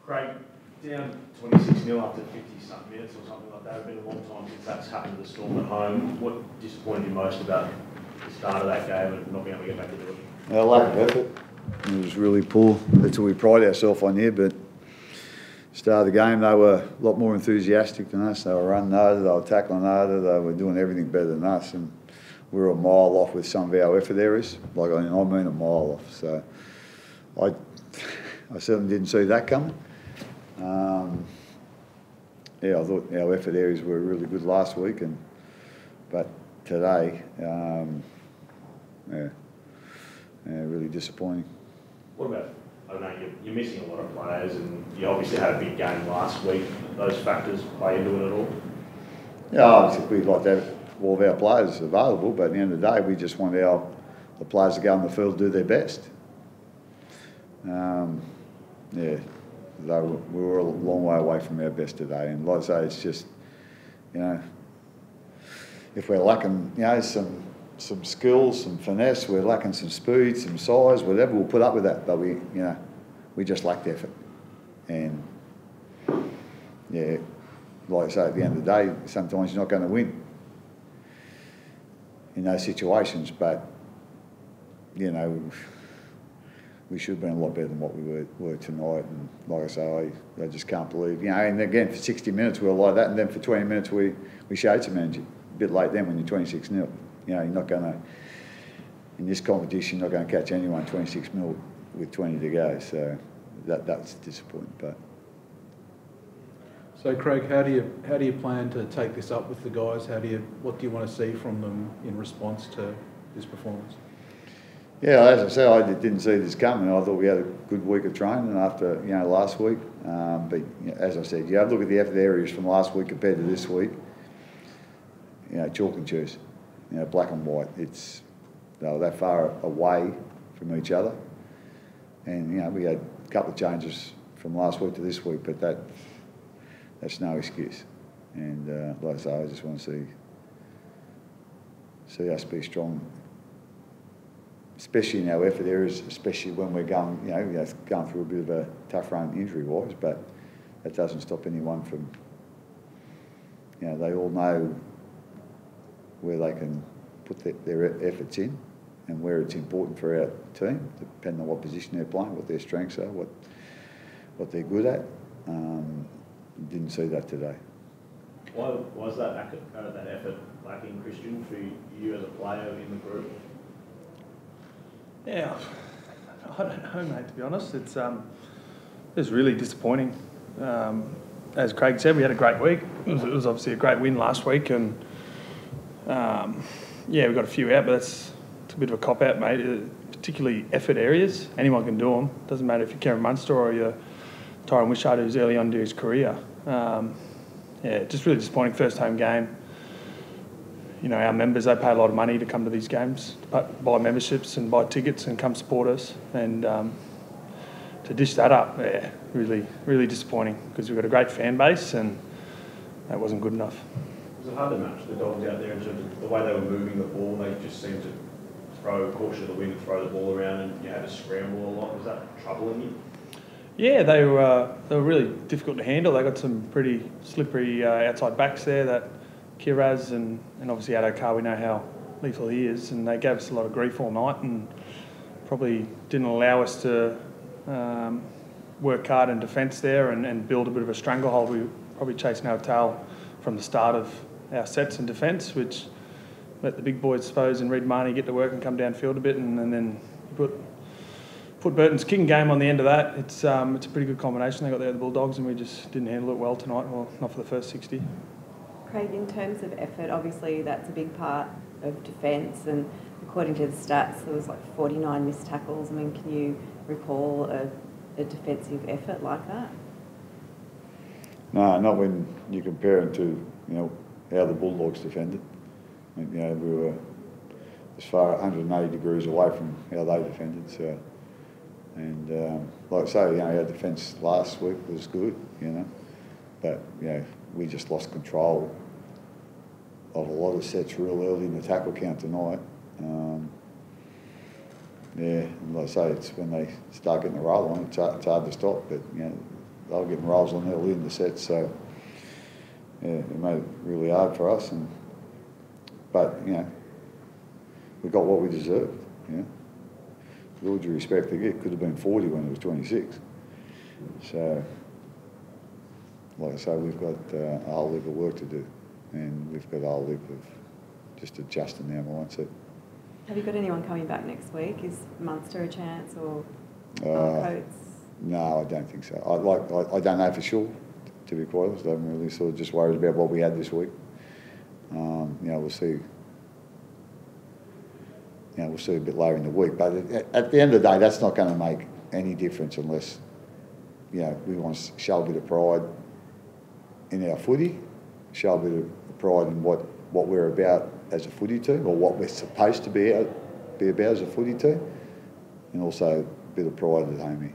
Craig, down 26-0 after 50-something minutes or something like that. It's been a long time since that's happened to the Storm at home. What disappointed you most about the start of that game and not being able to get back into it? Our lack of effort. It was really poor. That's what we pride ourselves on here, but start of the game they were a lot more enthusiastic than us. They were running harder, they were tackling harder, they were doing everything better than us, and we were a mile off with some of our effort areas. Like I mean a mile off. So I certainly didn't see that coming. I thought our effort areas were really good last week, but today, really disappointing. What about, I don't know, you're missing a lot of players and you obviously had a big game last week. Those factors play into it at all? Yeah, obviously we'd like to have all of our players available, but at the end of the day, we just want the players to go on the field and do their best. Though we were a long way away from our best today, and like I say, it's just, if we're lacking, some skills, some finesse, we're lacking some speed, some size, whatever, we'll put up with that. But we just lacked effort, and like I say, at the end of the day, sometimes you're not going to win in those situations, but we should have been a lot better than what we were tonight. And like I say, I just can't believe, and again, for 60 minutes we were like that, and then for 20 minutes we showed some energy. A bit late then when you're 26-0. You're not going to, in this competition, you're not going to catch anyone 26-0 with 20 to go. So that's disappointing. But so, Craig, how do you plan to take this up with the guys? What do you want to see from them in response to this performance? Yeah, as I said, I didn't see this coming. I thought we had a good week of training after last week. But as I said, you have to look at the effort areas from last week compared to this week. Chalk and cheese. Black and white. They were that far away from each other, and we had a couple of changes from last week to this week, but that's no excuse. And like I say, I just want to see us be strong, especially in our effort areas, especially when we're going, going through a bit of a tough run injury-wise. But that doesn't stop anyone from, they all know where they can put their efforts in and where it's important for our team, depending on what position they're playing, what their strengths are, what they're good at. Didn't see that today. Why was that effort lacking, Christian, for you as a player in the group? Yeah, I don't know, mate, to be honest. It was really disappointing. As Craig said, we had a great week. It was obviously a great win last week, and we got a few out, but it's a bit of a cop-out, mate. Particularly effort areas, anyone can do them. Doesn't matter if you're Karen Munster or you're Tyron Wishart, who's early on in his career. Just really disappointing first home game. Our members, they pay a lot of money to come to these games, buy memberships and buy tickets and come support us. And to dish that up, really, really disappointing, because we've got a great fan base and that wasn't good enough. Was it hard to match the Dogs out there in terms of the way they were moving the ball? They just seemed to throw caution to the wind, throw the ball around, and you had to scramble a lot. Was that troubling you? Yeah, they were really difficult to handle. They got some pretty slippery outside backs there, that Kiraz and obviously Adokar, we know how lethal he is, and they gave us a lot of grief all night and probably didn't allow us to work hard in defence there and build a bit of a stranglehold. We were probably chasing our tail from the start of our sets in defence, which let the big boys, suppose, and Reid Marnie get to work and come downfield a bit, and then put Burton's kicking game on the end of that. It's a pretty good combination they got there, the Bulldogs, and we just didn't handle it well tonight, well, not for the first 60. Craig, in terms of effort, obviously that's a big part of defence, and according to the stats, there was like 49 missed tackles. I mean, can you recall a defensive effort like that? No, not when you compare it to how the Bulldogs defended. I mean, we were as far 180 degrees away from how they defended. So, and like I say, our defence last week was good, but we just lost control of a lot of sets real early in the tackle count tonight. And like I say, it's when they start getting the roll on, it's hard to stop. But were getting rolls on early in the set, so yeah, it made it really hard for us. But you know, we got what we deserved. You know, with all due respect, it could have been 40 when it was 26. So, like I say, we've got a whole heap of work to do, and we've got a whole heap of just adjusting our mindset. Have you got anyone coming back next week? Is Munster a chance, or Coates? No, I don't think so. I don't know for sure, to be quite honest. I'm really sort of just worried about what we had this week. You know, we'll see. You know, we'll see a bit later in the week. But at the end of the day, that's not going to make any difference unless, you know, we want to show a bit of pride in our footy, show a bit of pride in what we're about as a footy team, or what we're supposed to be about as a footy team, and also a bit of pride at home here.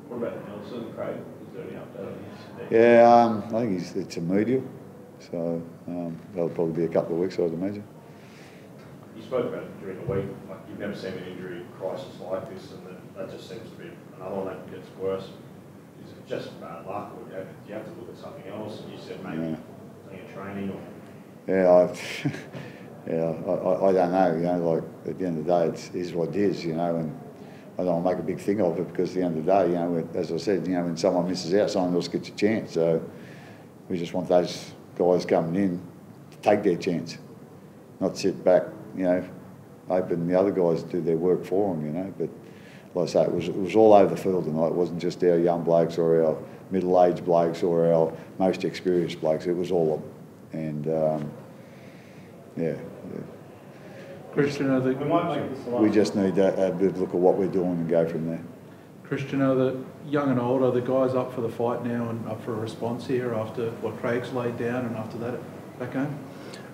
What about Nelson, Craig? Is there any update on his? Yeah, I think it's a medial, so that'll probably be a couple of weeks, I'd imagine. You spoke about it during the week, like you've never seen an injury crisis like this, and that just seems to be another one that gets worse. Is it just bad luck, or do you have to look at something else? And you said maybe something in training, or... Yeah, I don't know, you know, like at the end of the day, it is what it is, you know, and I don't want to make a big thing of it, because at the end of the day, you know, as I said, you know, when someone misses out, someone else gets a chance. So we just want those guys coming in to take their chance, not sit back, you know, hoping the other guys do their work for them, you know. But like I say, it was all over the field tonight. It wasn't just our young blokes or our middle-aged blokes or our most experienced blokes. It was all of them. And yeah. Christian, We just need to have a bit of look at what we're doing and go from there. Christian, are the young and old, are the guys up for the fight now and up for a response here after what Craig's laid down and after that back home?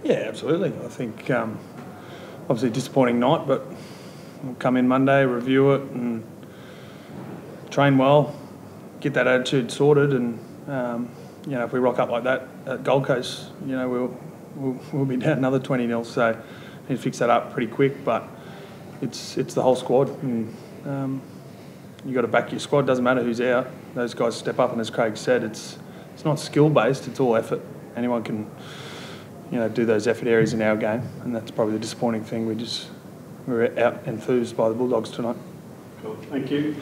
Yeah, absolutely. I think obviously a disappointing night, but we'll come in Monday, review it and train well, get that attitude sorted, and you know, if we rock up like that at Gold Coast, you know, we'll be down another 20-0, so need to fix that up pretty quick. But it's the whole squad, and you got to back your squad. Doesn't matter who's out; those guys step up. And as Craig said, it's not skill based; it's all effort. Anyone can, you know, do those effort areas in our game, and that's probably the disappointing thing. We're out enthused by the Bulldogs tonight. Cool. Thank you.